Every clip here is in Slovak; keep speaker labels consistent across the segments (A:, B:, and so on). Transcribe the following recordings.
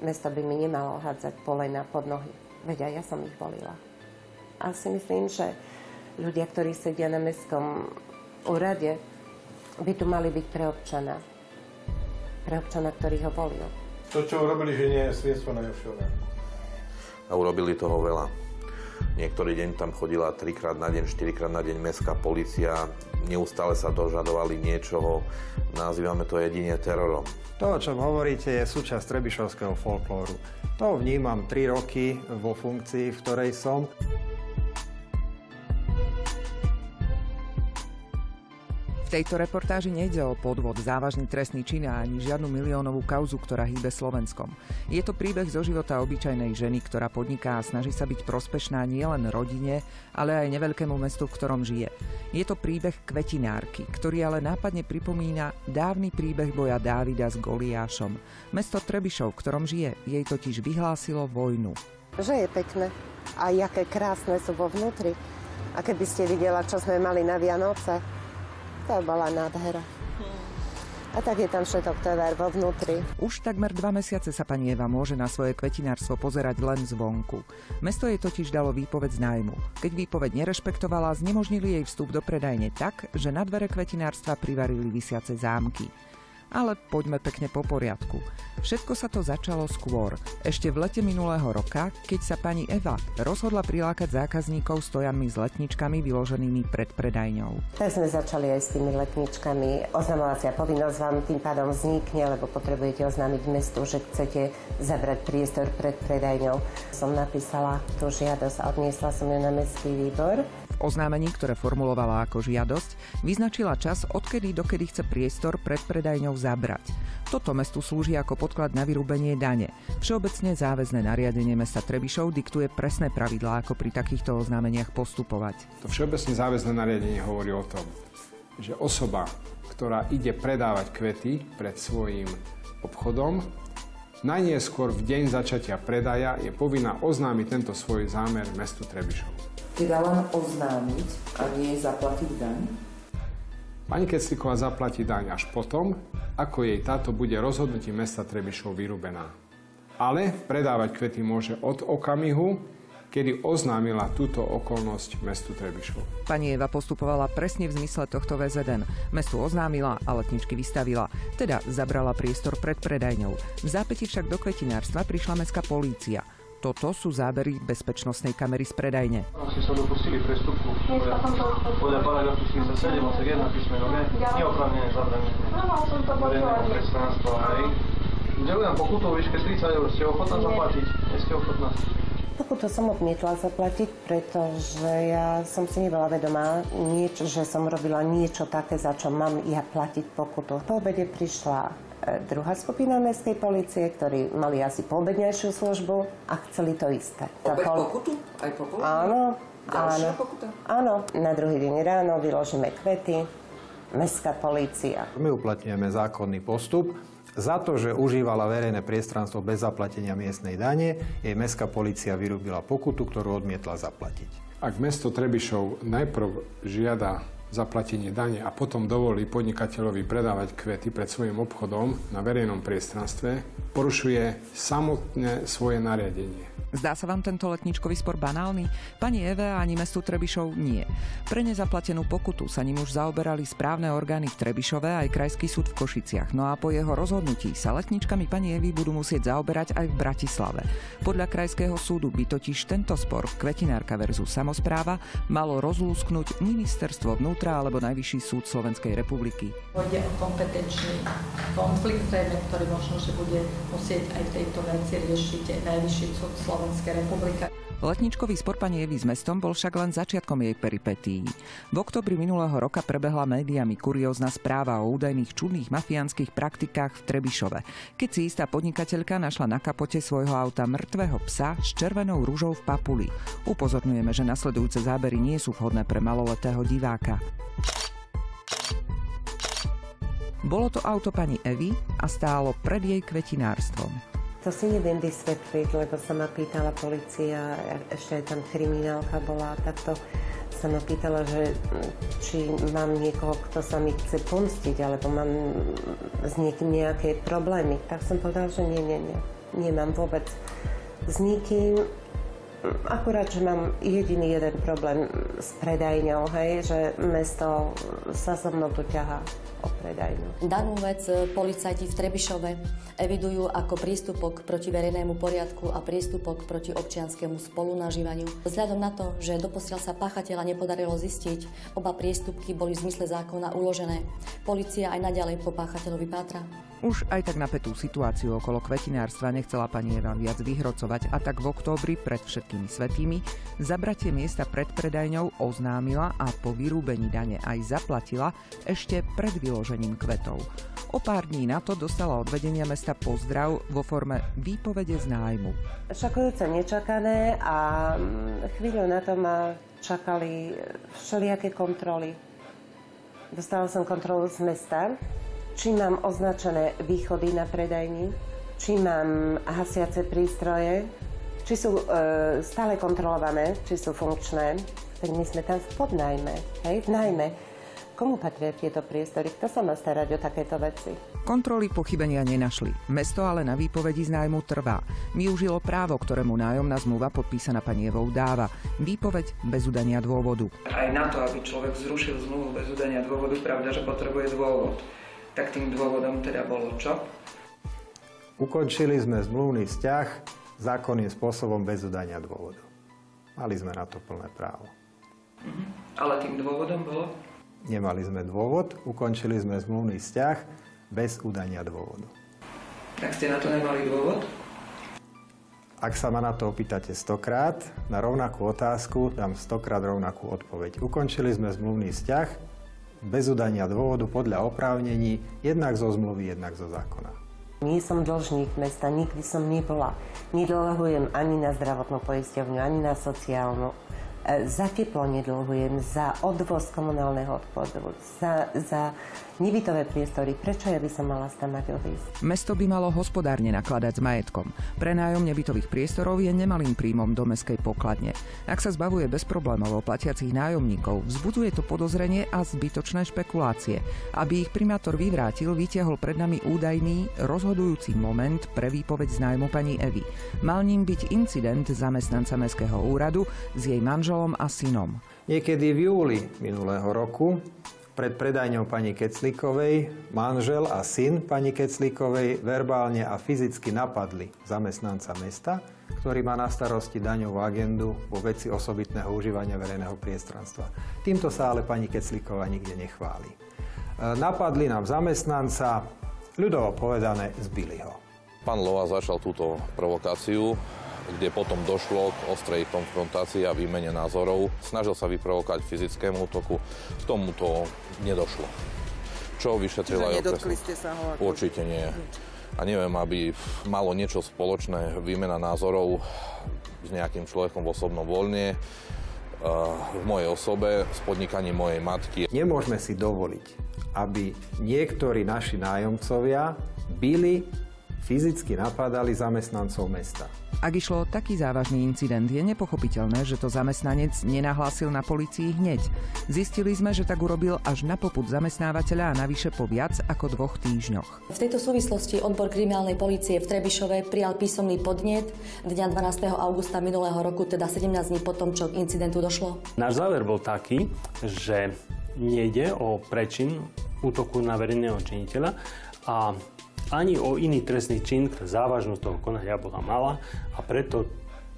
A: mesto by mi nemalo hádzať polena pod nohy. Veď aj ja som ich volila. A si myslím, že ľudia, ktorí sedia na mestskom úrade, by tu mali byť pre občana. Pre občana, ktorý ho volil.
B: To, čo urobili, že nie je svedectvo najhoršieho.
C: A urobili toho veľa. Niektorý deň tam chodila 3-krát na deň, 4-krát na deň mestská polícia. Neustále sa dožadovali niečoho. Nazývame to jedine terorom.
D: To, o čom hovoríte, je súčasť trebišovského folklóru. To vnímam 3 roky vo funkcii, v ktorej som.
E: V tejto reportáži nejde o podvod, závažný trestný čin a ani žiadnu miliónovú kauzu, ktorá hýbe Slovenskom. Je to príbeh zo života obyčajnej ženy, ktorá podniká a snaží sa byť prospešná nielen rodine, ale aj neveľkému mestu, v ktorom žije. Je to príbeh kvetinárky, ktorý ale nápadne pripomína dávny príbeh boja Dávida s Goliášom. Mesto Trebišov, v ktorom žije, jej totiž vyhlásilo vojnu.
A: Že je pekné a aké krásne sú vo vnútri. A keby ste videla, čo sme mali na Vianoce, to bola nádhera. A tak je tam všetok tovar vo vnútri.
E: Už takmer 2 mesiace sa pani Eva môže na svoje kvetinárstvo pozerať len zvonku. Mesto jej totiž dalo výpoveď z nájmu. Keď výpoveď nerešpektovala, znemožnili jej vstup do predajne tak, že na dvere kvetinárstva privarili visiace zámky. Ale poďme pekne po poriadku. Všetko sa to začalo skôr. Ešte v lete minulého roka, keď sa pani Eva rozhodla prilákať zákazníkov stojanmi s letničkami vyloženými pred predajňou.
A: Tak sme začali aj s tými letničkami. Oznamovacia povinnosť vám tým pádom vznikne, lebo potrebujete oznámiť mestu, že chcete zabrať priestor pred predajňou. Som napísala tú žiadosť a odniesla som ju na mestský výbor.
E: V oznámení, ktoré formulovala ako žiadosť, vyznačila čas, odkedy dokedy chce priestor pred predajňou zabrať. Toto mestu slúži ako podklad na vyrúbenie dane. Všeobecne záväzné nariadenie mesta Trebišov diktuje presné pravidlá, ako pri takýchto oznámeniach postupovať.
F: To všeobecne záväzné nariadenie hovorí o tom, že osoba, ktorá ide predávať kvety pred svojím obchodom, najneskôr v deň začatia predaja je povinná oznámiť tento svoj zámer mestu Trebišov.
G: Teda len oznámiť a nie zaplatiť daň?
F: Pani Keclíková zaplatí daň až potom, ako jej táto bude rozhodnutím mesta Trebišov vyrúbená. Ale predávať kvety môže od okamihu, kedy oznámila túto okolnosť mestu Trebišov.
E: Pani Eva postupovala presne v zmysle tohto VZN. Mestu oznámila a letničky vystavila, teda zabrala priestor pred predajňou. V zápäti však do kvetinárstva prišla mestská polícia. Toto sú zábery bezpečnostnej kamery z predajne.
B: Asi sa dopustili prestupku. Podľa paragrafu 47 odsek 1 písmeno G. Neoprávnené zabranie. Verejného priestranstva. Udelujem pokutu o výške 30 eur. Ste ochotná zaplatiť? Nie ste ochotná?
A: Pokutu som odmietla zaplatiť, pretože ja som si nebola vedomá, že som robila niečo také, za čo mám ja platiť pokutu. Po obede prišla druhá skupina mestskej polície, ktorí mali asi poobednejšiu službu a chceli to isté.
G: Opäť pokutu? Aj pokutu?
A: Áno.
G: Ďalšia pokuta?
A: Áno. Na druhý deň ráno vyložíme kvety, mestská polícia.
D: My uplatňujeme zákonný postup. Za to, že užívala verejné priestranstvo bez zaplatenia miestnej dane, jej mestská polícia vyrúbila pokutu, ktorú odmietla zaplatiť.
F: Ak mesto Trebišov najprv žiada zaplatenie dane a potom dovolí podnikateľovi predávať kvety pred svojím obchodom na verejnom priestranstve, porušuje samotné svoje nariadenie.
E: Zdá sa vám tento letničkový spor banálny? Pani Eve ani mestu Trebišov nie. Pre nezaplatenú pokutu sa ním už zaoberali správne orgány v Trebišove aj Krajský súd v Košiciach. No a po jeho rozhodnutí sa letničkami pani Evy budú musieť zaoberať aj v Bratislave. Podľa Krajského súdu by totiž tento spor kvetinárka versus samospráva malo rozlúsknuť Ministerstvo vnútra alebo Najvyšší súd Slovenskej republiky.
H: Pôjde o kompetenčný konflikt, ktorý možno, že bude musieť aj v tejto veci riešiť Najvyšší súd Slovenskej republiky.
E: Letničkový spor pani Evy s mestom bol však len začiatkom jej peripetií. V októbri minulého roka prebehla médiami kuriózna správa o údajných čudných mafiánskych praktikách v Trebišove, keď si istá podnikateľka našla na kapote svojho auta mŕtvého psa s červenou ružou v papuli. Upozorňujeme, že nasledujúce zábery nie sú vhodné pre maloletého diváka. Bolo to auto pani Evy a stálo pred jej kvetinárstvom.
A: To si neviem vysvetliť, lebo sa ma pýtala polícia, ešte aj tam kriminálka bola, takto sa ma pýtala, že či mám niekoho, kto sa mi chce pomstiť, alebo mám s niekým nejaké problémy. Tak som povedala, že nie. Nemám vôbec s nikým. Akurát, že mám jediný jeden problém s predajňou, hej, že mesto sa so mnou tu ťahá o predajňu.
I: Danú vec policajti v Trebišove evidujú ako prístupok proti verejnému poriadku a prístupok proti občianskému spolunažívaniu. Vzhľadom na to, že doposiaľ sa páchateľa nepodarilo zistiť, oba priestupky boli v zmysle zákona uložené. Polícia aj naďalej po páchateľovi pátra.
E: Už aj tak napätú situáciu okolo kvetinárstva nechcela pani Eva viac vyhrocovať a tak v októbri pred všetkými svätými zabratie miesta pred predajňou oznámila a po vyrúbení dane aj zaplatila ešte pred vyložením kvetov. O pár dní na to dostala od vedenia mesta pozdrav vo forme výpovede z nájmu.
A: Šokujúce nečakané a chvíľu na to ma čakali všelijaké kontroly. Dostala som kontrolu z mesta, či mám označené východy na predajni, či mám hasiace prístroje, či sú stále kontrolované, či sú funkčné. Tak my sme tam v podnájme, hej, v nájme. Komu patria tieto priestory? Kto sa má starať o takéto veci?
E: Kontroly pochybenia nenašli. Mesto ale na výpovedi z nájmu trvá. Využilo právo, ktorému nájomná zmluva podpísaná pani Evou dáva. Výpoveď bez udania dôvodu.
J: Aj na to, aby človek zrušil zmluvu bez udania dôvodu, pravda, že potrebuje dôvod. Tak tým dôvodom teda bolo čo?
D: Ukončili sme zmluvný vzťah zákonným spôsobom bez udania dôvodu. Mali sme na to plné právo.
J: Ale tým dôvodom bolo?
D: Nemali sme dôvod, ukončili sme zmluvný vzťah bez udania dôvodu.
J: Tak ste na to nemali dôvod?
D: Ak sa ma na to opýtate 100-krát, na rovnakú otázku dám 100-krát rovnakú odpoveď. Ukončili sme zmluvný vzťah bez udania dôvodu podľa oprávnení, jednak zo zmluvy, jednak zo zákona.
A: Nie som dlžník mesta, nikdy som nebola. Nedlhujem ani na zdravotnú poisťovňu, ani na sociálnu. Za teplo nedlhujem, za odvoz komunálneho odpadu, za nebytové priestory. Prečo ja by som mala tam mať odísť?
E: Mesto by malo hospodárne nakladať s majetkom. Prenájom nebytových priestorov je nemalým príjmom do mestskej pokladne. Ak sa zbavuje bezproblémovo platiacich nájomníkov, vzbudzuje to podozrenie a zbytočné špekulácie. Aby ich primátor vyvrátil, vytiahol pred nami údajný, rozhodujúci moment pre výpoveď z nájmu pani Evy. Mal ním byť incident zamestnanca mestského úradu s jej manželom a synom.
D: Niekedy v júli minulého roku pred predajňou pani Keclíkovej manžel a syn pani Keclíkovej verbálne a fyzicky napadli zamestnanca mesta, ktorý má na starosti daňovú agendu vo veci osobitného užívania verejného priestranstva. Týmto sa ale pani Keclíková nikde nechváli. Napadli nám zamestnanca, ľudovo povedané, zbili ho.
C: Pán Lova začal túto provokáciu, kde potom došlo k ostrej konfrontácii a výmene názorov. Snažil sa vyprovokovať fyzickému útoku, k tomuto nedošlo. Čo vyšetrila aj
K: nedotkli ste sa ho?
C: Určite nie. A neviem, aby malo niečo spoločné výmena názorov s nejakým človekom v osobnom voľne, v mojej osobe, s podnikaním mojej matky.
D: Nemôžeme si dovoliť, aby niektorí naši nájomcovia bili, fyzicky napadali zamestnancov mesta.
E: Ak išlo o taký závažný incident, je nepochopiteľné, že to zamestnanec nenahlásil na polícii hneď. Zistili sme, že tak urobil až na popud zamestnávateľa a navyše po viac ako 2 týždňoch.
I: V tejto súvislosti odbor kriminálnej polície v Trebišove prijal písomný podnet dňa 12. augusta minulého roku, teda 17 dní po tom, čo k incidentu došlo.
L: Náš záver bol taký, že nejde o prečin útoku na verejného činiteľa a ani o iný trestný čin, závažnosť toho konania bola malá a preto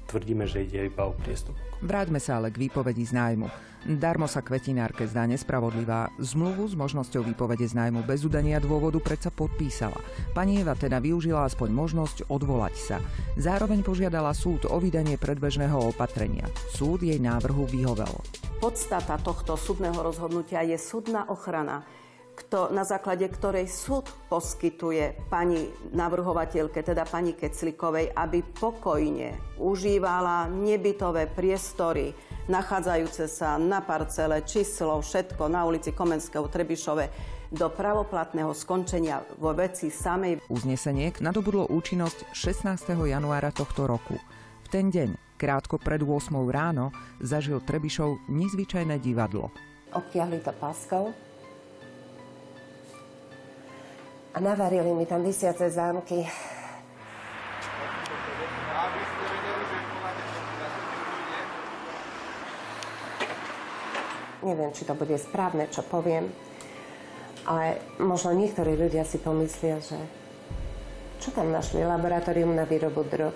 L: tvrdíme, že ide iba o priestupok.
E: Vráťme sa ale k výpovedi z nájmu. Darmo sa kvetinárke zdá nespravodlivá. Zmluvu s možnosťou výpovede z nájmu bez udania dôvodu predsa podpísala. Pani Eva teda využila aspoň možnosť odvolať sa. Zároveň požiadala súd o vydanie predbežného opatrenia. Súd jej návrhu vyhovel.
M: Podstata tohto súdneho rozhodnutia je súdna ochrana, na základe ktorej súd poskytuje pani navrhovateľke, teda pani Keclíkovej, aby pokojne užívala nebytové priestory, nachádzajúce sa na parcele, číslo, všetko na ulici Komenského v Trebišove, do pravoplatného skončenia vo veci samej.
E: Uznesenie nadobudlo účinnosť 16. januára tohto roku. V ten deň, krátko pred 8 ráno, zažil Trebišov nezvyčajné divadlo.
A: Obtiahli to páskou a navarili mi tam visiace zámky. neviem, či to bude správne, čo poviem, ale možno niektorí ľudia si pomyslia, že čo tam našli, laboratórium na výrobu drog?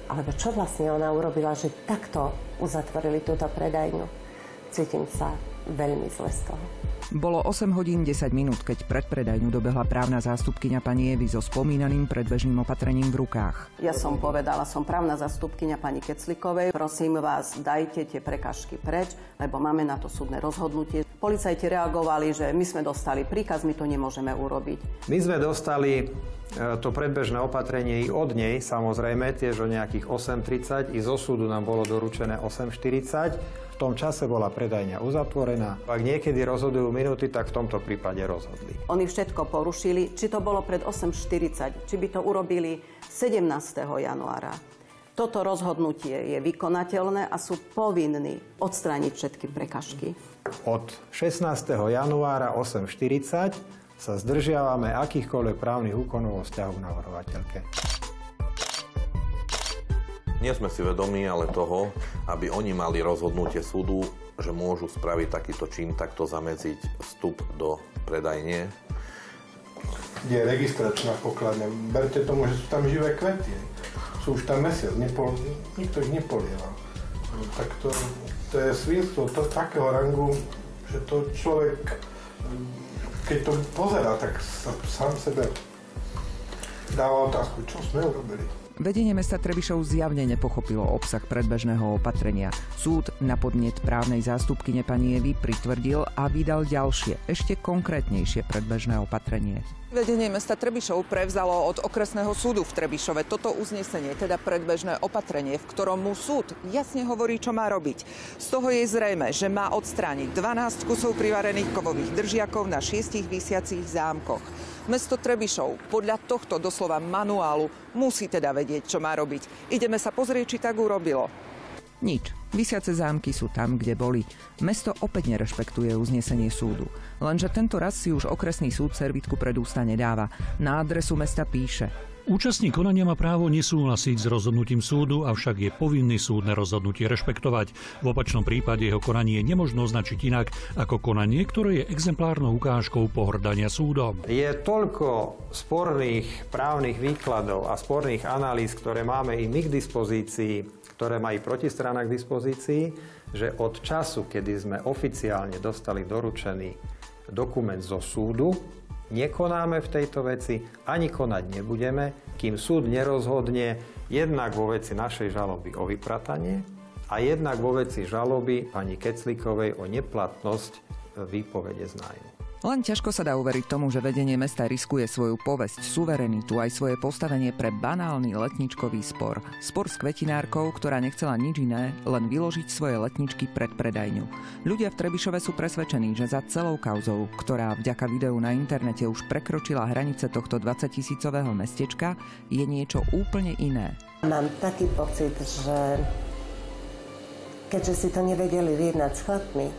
A: Alebo čo vlastne ona urobila, že takto uzatvorili túto predajňu? Cítim sa veľmi zle z toho.
E: Bolo 8 hodín 10 minút, keď pred predajňu dobehla právna zástupkyňa pani Evy so spomínaným predbežným opatrením v rukách.
M: Ja som povedala, som právna zástupkyňa pani Keclikovej. Prosím vás, dajte tie prekažky preč, lebo máme na to súdne rozhodnutie. Policajti reagovali, že my sme dostali príkaz, my to nemôžeme urobiť.
D: My sme dostali to predbežné opatrenie i od nej, samozrejme, tiež o nejakých 8:30. I zo súdu nám bolo doručené 8:40. V tom čase bola predajňa uzatvorená. Ak niekedy rozhodujú minúty, tak v tomto prípade rozhodli.
M: Oni všetko porušili, či to bolo pred 8:40, či by to urobili 17. januára. Toto rozhodnutie je vykonateľné a sú povinní odstrániť všetky prekažky.
D: Od 16. januára 8:40 sa zdržiavame akýchkoľvek právnych úkonov o vzťahu k navrhovateľke.
C: Nie sme si vedomí ale toho, aby oni mali rozhodnutie súdu, že môžu spraviť takýto čin, takto zamedziť vstup do predajne.
K: Kde je registračná pokladňa. Berte tomu, že sú tam živé kvety. Sú už tam mesiac, nikto ich nepolieval. Tak to je svinstvo takého rangu, že to človek, keď to pozerá, tak sám sebe dáva otázku, čo sme urobili.
E: Vedenie mesta Trebišov zjavne nepochopilo obsah predbežného opatrenia. Súd na podnet právnej zástupkyne pani Evy pritvrdil a vydal ďalšie, ešte konkrétnejšie predbežné opatrenie. Vedenie mesta Trebišov prevzalo od okresného súdu v Trebišove toto uznesenie, teda predbežné opatrenie, v ktorom mu súd jasne hovorí, čo má robiť. Z toho je zrejme, že má odstrániť 12 kusov privarených kovových držiakov na 6 visiacich zámkoch. Mesto Trebišov podľa tohto doslova manuálu musí teda vedieť, čo má robiť. Ideme sa pozrieť, či tak urobilo. Nič. Visiace zámky sú tam, kde boli. Mesto opäť nerešpektuje uznesenie súdu. Lenže tento raz si už okresný súd servítku pred ústa nedáva. Na adresu mesta píše:
N: Účastník konania má právo nesúhlasiť s rozhodnutím súdu, avšak je povinný súdne rozhodnutie rešpektovať. V opačnom prípade jeho konanie nemožno označiť inak ako konanie, ktoré je exemplárnou ukážkou pohŕdania súdom.
D: Je toľko sporných právnych výkladov a sporných analýz, ktoré máme i my k dispozícii, ktoré má i protistrana k dispozícii, že od času, kedy sme oficiálne dostali doručený dokument zo súdu, nekonáme v tejto veci, ani konať nebudeme, kým súd nerozhodne jednak vo veci našej žaloby o vypratanie a jednak vo veci žaloby pani Keclikovej o neplatnosť výpovede z nájmu.
E: Len ťažko sa dá uveriť tomu, že vedenie mesta riskuje svoju povesť, suverenitu aj svoje postavenie pre banálny letničkový spor. Spor s kvetinárkou, ktorá nechcela nič iné, len vyložiť svoje letničky pred predajňu. Ľudia v Trebišove sú presvedčení, že za celou kauzou, ktorá vďaka videu na internete už prekročila hranice tohto 20-tisícového mestečka, je niečo úplne iné.
A: Mám taký pocit, že keďže si to nevedeli vyjednať s chlapmi,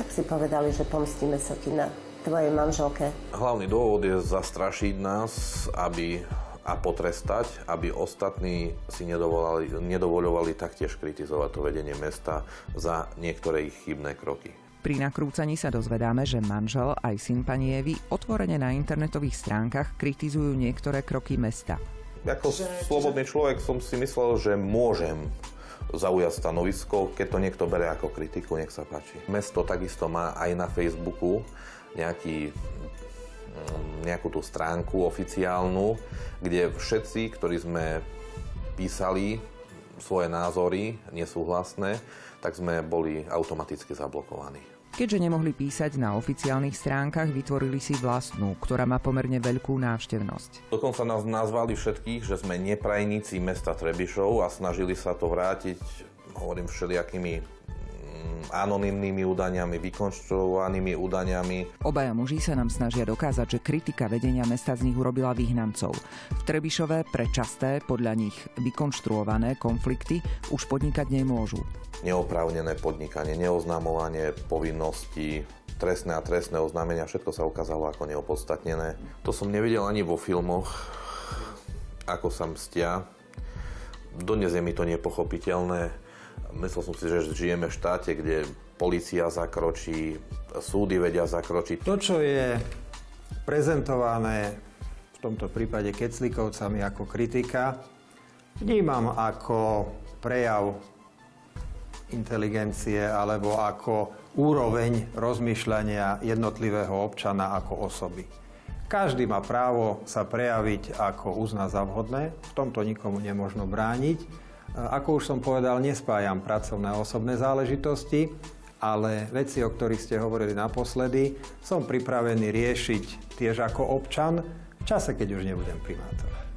A: tak si povedali, že pomstíme sa ti na tvojej manželke. Hlavný dôvod je zastrašiť nás a potrestať, aby ostatní si nedovoľovali taktiež kritizovať to vedenie mesta za niektoré ich chybné kroky.
E: Pri nakrúcaní sa dozvedáme, že manžel aj syn pani Evy otvorene na internetových stránkach kritizujú niektoré kroky mesta.
C: Ako slobodný človek som si myslel, že môžem zaujať stanovisko, keď to niekto bere ako kritiku, nech sa páči. Mesto takisto má aj na Facebooku nejakú tú stránku oficiálnu, kde všetci, ktorí sme písali svoje názory nesúhlasné, tak sme boli automaticky zablokovaní.
E: Keďže nemohli písať na oficiálnych stránkach, vytvorili si vlastnú, ktorá má pomerne veľkú návštevnosť.
C: Dokonca nás nazvali všetkých, že sme neprajníci mesta Trebišov a snažili sa to vrátiť, hovorím, všelijakými anonymnými údaniami, vykonštruovanými údaniami.
E: Obaja muži sa nám snažia dokázať, že kritika vedenia mesta z nich urobila vyhnancov. V Trebišove pre časté, podľa nich vykonštruované konflikty už podnikať nemôžu.
C: Neoprávnené podnikanie, neoznamovanie povinností, trestné a trestné oznámenia, všetko sa ukázalo ako neopodstatnené. To som nevidel ani vo filmoch, ako sa mstia. Dodnes je mi to nepochopiteľné. Myslel som si, že žijeme v štáte, kde polícia zakročí, súdy vedia zakročiť.
D: To, čo je prezentované v tomto prípade Keclíkovcami ako kritika, vnímam ako prejav inteligencie alebo ako úroveň rozmýšľania jednotlivého občana ako osoby. Každý má právo sa prejaviť, ako uzná za vhodné, v tomto nikomu nemožno brániť. Ako už som povedal, nespájam pracovné a osobné záležitosti, ale veci, o ktorých ste hovorili naposledy, som pripravený riešiť tiež ako občan v čase, keď už nebudem primátor.